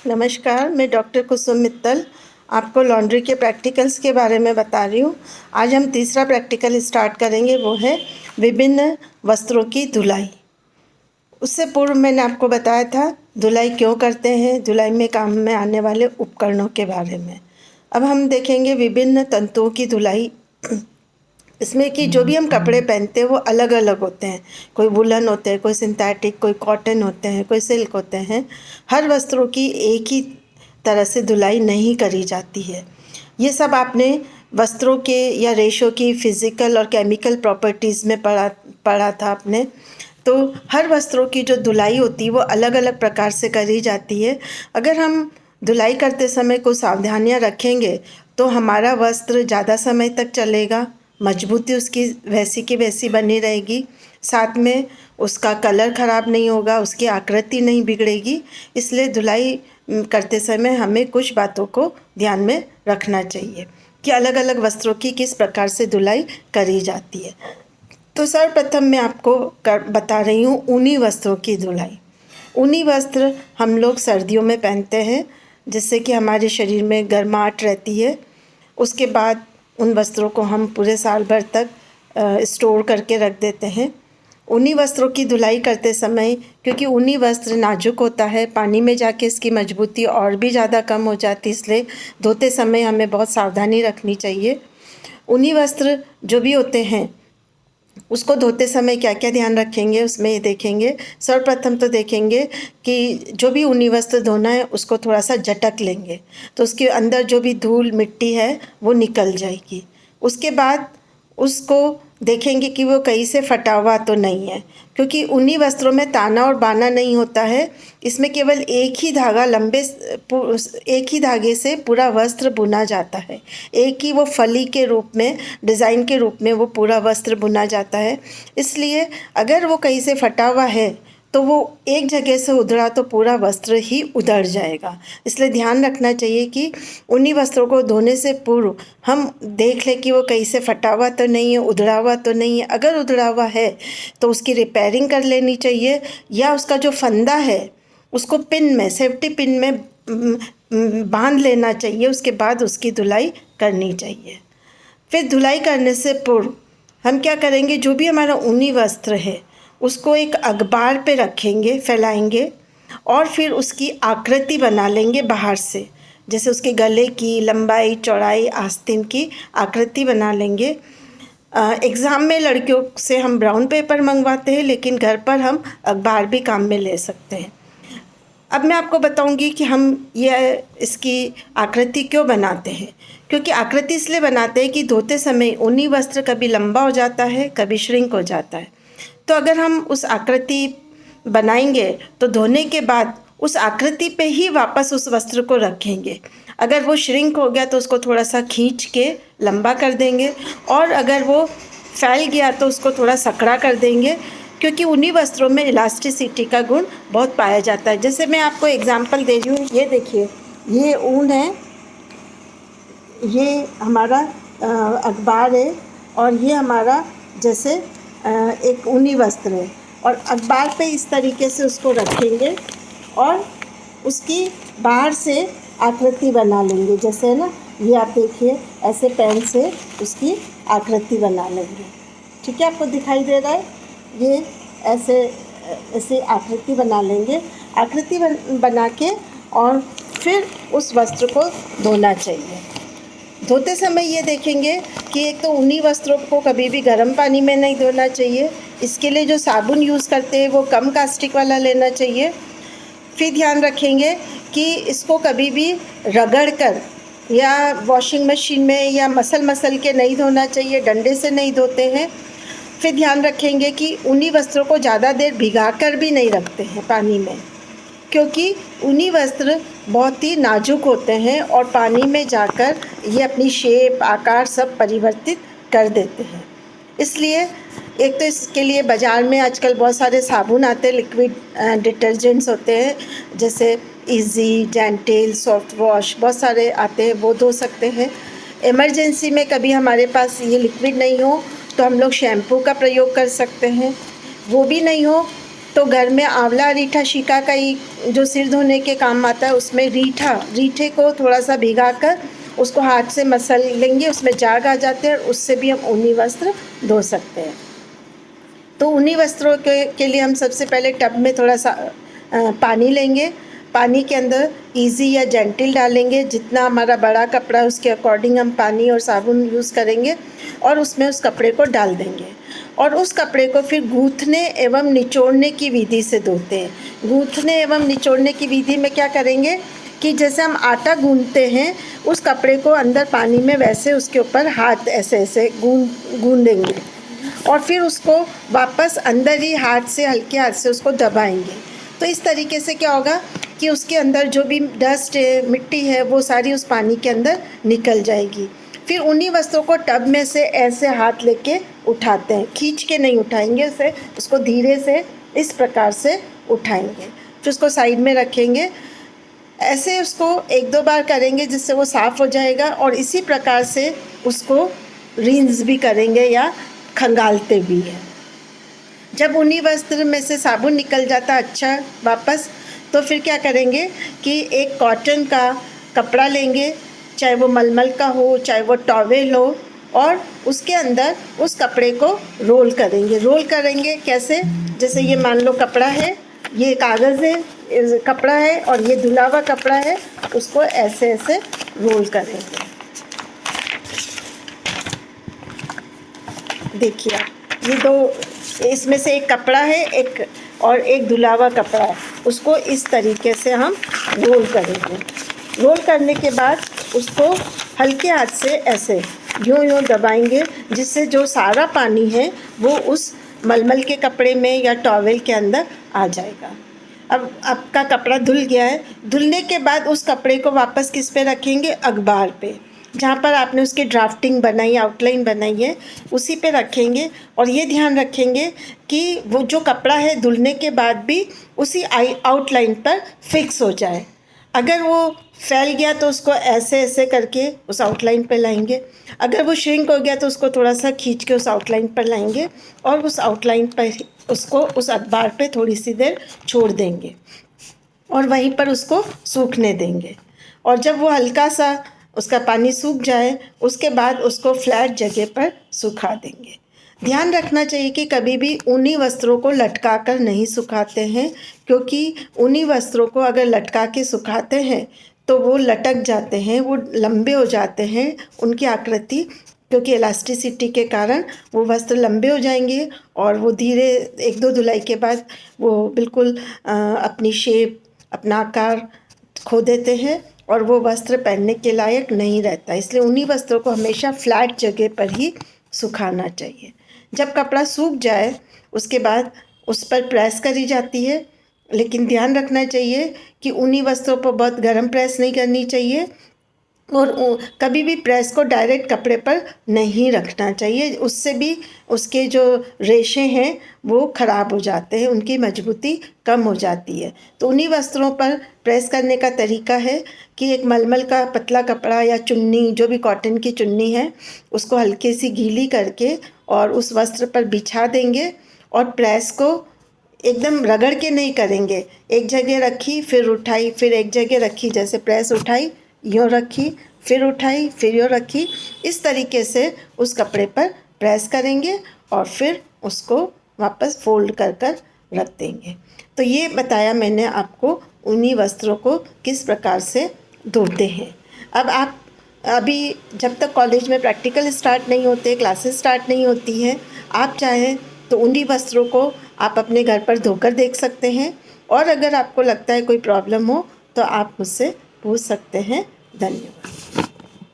नमस्कार, मैं डॉक्टर कुसुम मित्तल आपको लॉन्ड्री के प्रैक्टिकल्स के बारे में बता रही हूँ। आज हम तीसरा प्रैक्टिकल स्टार्ट करेंगे, वो है विभिन्न वस्त्रों की धुलाई। उससे पूर्व मैंने आपको बताया था धुलाई क्यों करते हैं, धुलाई में काम में आने वाले उपकरणों के बारे में। अब हम देखेंगे विभिन्न तंतुओं की धुलाई। इसमें कि जो भी हम कपड़े पहनते हैं वो अलग अलग होते हैं। कोई वुलन होते हैं, कोई सिंथेटिक, कोई कॉटन होते हैं, कोई सिल्क होते हैं। हर वस्त्रों की एक ही तरह से धुलाई नहीं करी जाती है। ये सब आपने वस्त्रों के या रेशों की फिज़िकल और केमिकल प्रॉपर्टीज़ में पढ़ा था आपने। तो हर वस्त्रों की जो धुलाई होती है वो अलग अलग प्रकार से करी जाती है। अगर हम धुलाई करते समय कुछ सावधानियाँ रखेंगे तो हमारा वस्त्र ज़्यादा समय तक चलेगा, मजबूती उसकी वैसी की वैसी बनी रहेगी, साथ में उसका कलर ख़राब नहीं होगा, उसकी आकृति नहीं बिगड़ेगी। इसलिए धुलाई करते समय हमें कुछ बातों को ध्यान में रखना चाहिए कि अलग अलग वस्त्रों की किस प्रकार से धुलाई करी जाती है। तो सर्वप्रथम मैं आपको बता रही हूँ ऊनी वस्त्रों की धुलाई। ऊनी वस्त्र हम लोग सर्दियों में पहनते हैं जिससे कि हमारे शरीर में गर्माहट रहती है। उसके बाद उन वस्त्रों को हम पूरे साल भर तक स्टोर करके रख देते हैं। ऊनी वस्त्रों की धुलाई करते समय, क्योंकि ऊनी वस्त्र नाजुक होता है, पानी में जाके इसकी मजबूती और भी ज़्यादा कम हो जाती है, इसलिए धोते समय हमें बहुत सावधानी रखनी चाहिए। ऊनी वस्त्र जो भी होते हैं उसको धोते समय क्या क्या ध्यान रखेंगे उसमें ये देखेंगे। सर्वप्रथम तो देखेंगे कि जो भी ऊनी वस्त्र धोना है उसको थोड़ा सा झटक लेंगे तो उसके अंदर जो भी धूल मिट्टी है वो निकल जाएगी। उसके बाद उसको देखेंगे कि वो कहीं से फटा हुआ तो नहीं है, क्योंकि ऊनी वस्त्रों में ताना और बाना नहीं होता है। इसमें केवल एक ही धागा एक ही धागे से पूरा वस्त्र बुना जाता है। एक ही वो फली के रूप में, डिज़ाइन के रूप में वो पूरा वस्त्र बुना जाता है। इसलिए अगर वो कहीं से फटा हुआ है तो वो एक जगह से उधड़ा तो पूरा वस्त्र ही उधड़ जाएगा। इसलिए ध्यान रखना चाहिए कि ऊनी वस्त्रों को धोने से पूर्व हम देख लें कि वो कहीं से फटा हुआ तो नहीं है, उधड़ा हुआ तो नहीं है। अगर उधड़ा हुआ है तो उसकी रिपेयरिंग कर लेनी चाहिए, या उसका जो फंदा है उसको पिन में, सेफ्टी पिन में बांध लेना चाहिए। उसके बाद उसकी धुलाई करनी चाहिए। फिर धुलाई करने से पूर्व हम क्या करेंगे, जो भी हमारा ऊनी वस्त्र है उसको एक अखबार पे रखेंगे, फैलाएंगे, और फिर उसकी आकृति बना लेंगे बाहर से। जैसे उसके गले की लंबाई, चौड़ाई, आस्तीन की आकृति बना लेंगे। एग्ज़ाम में लड़कियों से हम ब्राउन पेपर मंगवाते हैं, लेकिन घर पर हम अखबार भी काम में ले सकते हैं। अब मैं आपको बताऊंगी कि हम इसकी आकृति क्यों बनाते हैं। क्योंकि आकृति इसलिए बनाते हैं कि धोते समय ऊनी वस्त्र कभी लंबा हो जाता है, कभी श्रिंक हो जाता है। तो अगर हम उस आकृति बनाएंगे तो धोने के बाद उस आकृति पे ही वापस उस वस्त्र को रखेंगे। अगर वो श्रिंक हो गया तो उसको थोड़ा सा खींच के लंबा कर देंगे, और अगर वो फैल गया तो उसको थोड़ा सकड़ा कर देंगे, क्योंकि ऊनी वस्त्रों में इलास्टिसिटी का गुण बहुत पाया जाता है। जैसे मैं आपको एग्जांपल दे रही हूँ, ये देखिए, ये ऊन है, ये हमारा अखबार है, और ये हमारा जैसे एक ऊनी वस्त्र है। और अखबार पे इस तरीके से उसको रखेंगे और उसकी बाहर से आकृति बना लेंगे। जैसे है ना, ये आप देखिए, ऐसे पेन से उसकी आकृति बना लेंगे। ठीक है, आपको दिखाई दे रहा है, ये ऐसे आकृति बना लेंगे। आकृति बना के और फिर उस वस्त्र को धोना चाहिए। धोते समय ये देखेंगे कि एक तो ऊनी वस्त्रों को कभी भी गर्म पानी में नहीं धोना चाहिए। इसके लिए जो साबुन यूज़ करते हैं वो कम कास्टिक वाला लेना चाहिए। फिर ध्यान रखेंगे कि इसको कभी भी रगड़ कर या वॉशिंग मशीन में या मसल के नहीं धोना चाहिए, डंडे से नहीं धोते हैं। फिर ध्यान रखेंगे कि ऊनी वस्त्रों को ज़्यादा देर भिगा कर भी नहीं रखते हैं पानी में, क्योंकि ऊनी वस्त्र बहुत ही नाजुक होते हैं और पानी में जाकर ये अपनी शेप, आकार सब परिवर्तित कर देते हैं। इसलिए एक तो इसके लिए बाज़ार में आजकल बहुत सारे साबुन आते हैं, लिक्विड डिटर्जेंट्स होते हैं, जैसे इजी, जेंटिल, सॉफ्ट वॉश, बहुत सारे आते हैं, वो धो सकते हैं। इमरजेंसी में कभी हमारे पास ये लिक्विड नहीं हो तो हम लोग शैम्पू का प्रयोग कर सकते हैं। वो भी नहीं हो तो घर में आंवला रीठा शीका का ही जो सिर धोने के काम आता है, उसमें रीठे को थोड़ा सा भिगाकर उसको हाथ से मसल लेंगे, उसमें जाग आ जाते हैं और उससे भी हम ऊनी वस्त्र धो सकते हैं। तो ऊनी वस्त्रों के लिए हम सबसे पहले टब में थोड़ा सा पानी लेंगे। पानी के अंदर इजी या जेंटिल डालेंगे, जितना हमारा बड़ा कपड़ा है उसके अकॉर्डिंग हम पानी और साबुन यूज़ करेंगे और उसमें उस कपड़े को डाल देंगे और उस कपड़े को फिर गूँथने एवं निचोड़ने की विधि से धोते हैं। गूँथने एवं निचोड़ने की विधि में क्या करेंगे कि जैसे हम आटा गूँथते हैं, उस कपड़े को अंदर पानी में वैसे उसके ऊपर हाथ ऐसे ऐसे गूँथ देंगे और फिर उसको वापस अंदर ही हाथ से, हल्के हाथ से उसको दबाएंगे। तो इस तरीके से क्या होगा कि उसके अंदर जो भी डस्ट है, मिट्टी है, वो सारी उस पानी के अंदर निकल जाएगी। फिर ऊनी वस्त्रों को टब में से ऐसे हाथ लेके उठाते हैं, खींच के नहीं उठाएंगे उसे, उसको धीरे से इस प्रकार से उठाएंगे। फिर उसको साइड में रखेंगे। ऐसे उसको 1-2 बार करेंगे जिससे वो साफ़ हो जाएगा और इसी प्रकार से उसको रिंस भी करेंगे या खंगालते भी हैं। जब ऊनी वस्त्र में से साबुन निकल जाता अच्छा वापस, तो फिर क्या करेंगे कि एक कॉटन का कपड़ा लेंगे, चाहे वो मलमल का हो, चाहे वो टॉवेल हो, और उसके अंदर उस कपड़े को रोल करेंगे। रोल करेंगे कैसे? जैसे ये मान लो कपड़ा है, ये कागज़ है, कपड़ा है और ये धुला हुआ कपड़ा है, उसको ऐसे ऐसे रोल करेंगे। देखिए आप, ये दो, इसमें से एक कपड़ा है, एक और एक धुला हुआ कपड़ा है, उसको इस तरीके से हम रोल करेंगे। रोल करने के बाद उसको हल्के हाथ से ऐसे यूँ दबाएंगे, जिससे जो सारा पानी है वो उस मलमल के कपड़े में या टॉवेल के अंदर आ जाएगा। अब आपका कपड़ा धुल गया है। धुलने के बाद उस कपड़े को वापस किस पे रखेंगे? अखबार पे, जहाँ पर आपने उसकी ड्राफ्टिंग बनाई, आउटलाइन बनाई है, उसी पे रखेंगे। और ये ध्यान रखेंगे कि वो जो कपड़ा है धुलने के बाद भी उसी आउटलाइन पर फिक्स हो जाए। अगर वो फैल गया तो उसको ऐसे ऐसे करके उस आउटलाइन पर लाएंगे। अगर वो श्रिंक हो गया तो उसको थोड़ा सा खींच के उस आउटलाइन पर लाएंगे और उस आउटलाइन पर उसको उस अखबार पे थोड़ी सी देर छोड़ देंगे और वहीं पर उसको सूखने देंगे। और जब वो हल्का सा उसका पानी सूख जाए, उसके बाद उसको फ्लैट जगह पर सुखा देंगे। ध्यान रखना चाहिए कि कभी भी ऊनी वस्त्रों को लटका कर नहीं सुखाते हैं, क्योंकि ऊनी वस्त्रों को अगर लटका के सुखाते हैं तो वो लटक जाते हैं, वो लंबे हो जाते हैं, उनकी आकृति, क्योंकि इलास्टिसिटी के कारण वो वस्त्र लंबे हो जाएंगे और वो धीरे 1-2 धुलाई के बाद वो बिल्कुल अपनी शेप, अपना आकार खो देते हैं और वो वस्त्र पहनने के लायक नहीं रहता। इसलिए ऊनी वस्त्रों को हमेशा फ्लैट जगह पर ही सुखाना चाहिए। जब कपड़ा सूख जाए उसके बाद उस पर प्रेस करी जाती है, लेकिन ध्यान रखना चाहिए कि ऊनी वस्त्रों पर बहुत गर्म प्रेस नहीं करनी चाहिए और कभी भी प्रेस को डायरेक्ट कपड़े पर नहीं रखना चाहिए, उससे भी उसके जो रेशे हैं वो ख़राब हो जाते हैं, उनकी मजबूती कम हो जाती है। तो ऊनी वस्त्रों पर प्रेस करने का तरीका है कि एक मलमल का पतला कपड़ा या चुन्नी, जो भी कॉटन की चुन्नी है, उसको हल्की सी गीली करके और उस वस्त्र पर बिछा देंगे और प्रेस को एकदम रगड़ के नहीं करेंगे। एक जगह रखी, फिर उठाई, फिर एक जगह रखी, जैसे प्रेस उठाई, यूँ रखी, फिर उठाई, फिर यूँ रखी, इस तरीके से उस कपड़े पर प्रेस करेंगे और फिर उसको वापस फोल्ड कर रख देंगे। तो ये बताया मैंने आपको ऊनी वस्त्रों को किस प्रकार से धोते हैं। अब आप अभी जब तक कॉलेज में प्रैक्टिकल स्टार्ट नहीं होते, क्लासेस स्टार्ट नहीं होती हैं, आप चाहें तो ऊनी वस्त्रों को आप अपने घर पर धोकर देख सकते हैं और अगर आपको लगता है कोई प्रॉब्लम हो तो आप मुझसे पूछ सकते हैं। धन्यवाद।